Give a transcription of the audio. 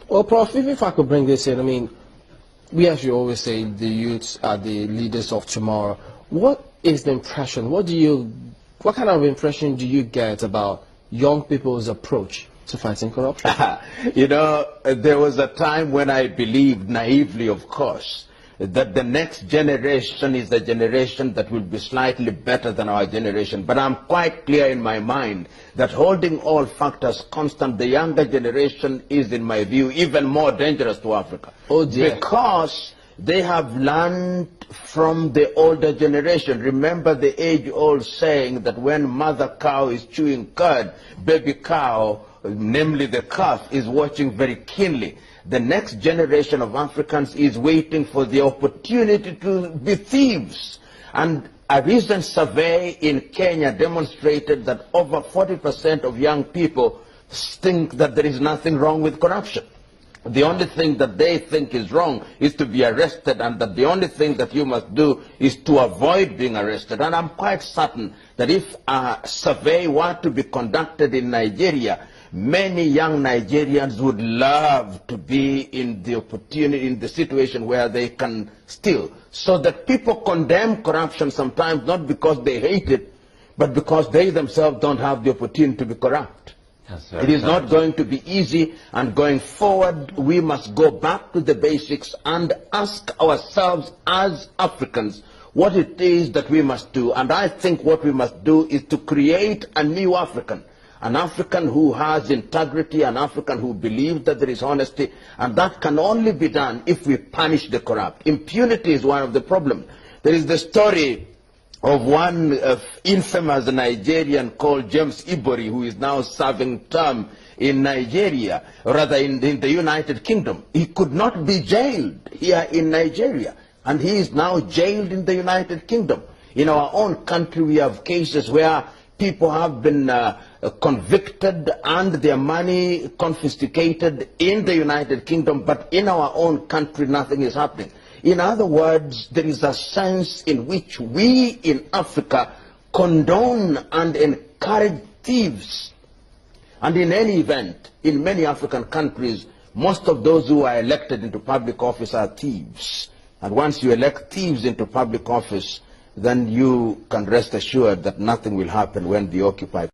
Well, Prof, if I could bring this in, I mean, we as you always say, the youths are the leaders of tomorrow. What is the impression? What kind of impression do you get about young people's approach to fighting corruption? You know, there was a time when I believed naively, of course, that the next generation is the generation that will be slightly better than our generation. But I'm quite clear in my mind that holding all factors constant, the younger generation is, in my view, even more dangerous to Africa. Oh dear. Because they have learned from the older generation. Remember the age-old saying that when mother cow is chewing cud, baby cow, namely the calf, is watching very keenly. The next generation of Africans is waiting for the opportunity to be thieves. And a recent survey in Kenya demonstrated that over 40% of young people think that there is nothing wrong with corruption. The only thing that they think is wrong is to be arrested, and that the only thing that you must do is to avoid being arrested. And I'm quite certain that if a survey were to be conducted in Nigeria, many young Nigerians would love to be in the situation where they can steal. So that people condemn corruption sometimes not because they hate it, but because they themselves don't have the opportunity to be corrupt. It is not going to be easy, and going forward we must go back to the basics and ask ourselves as Africans what it is that we must do. And I think what we must do is to create a new African. An African who has integrity, an African who believes that there is honesty, and that can only be done if we punish the corrupt. Impunity is one of the problems. There is the story of one infamous Nigerian called James Ibori, who is now serving term in Nigeria, or rather in the United Kingdom. He could not be jailed here in Nigeria, and he is now jailed in the United Kingdom. In our own country we have cases where people have been convicted and their money confiscated in the United Kingdom, but in our own country nothing is happening. In other words, there is a sense in which we in Africa condone and encourage thieves. And in any event, in many African countries, most of those who are elected into public office are thieves. And once you elect thieves into public office, then you can rest assured that nothing will happen when the Occupy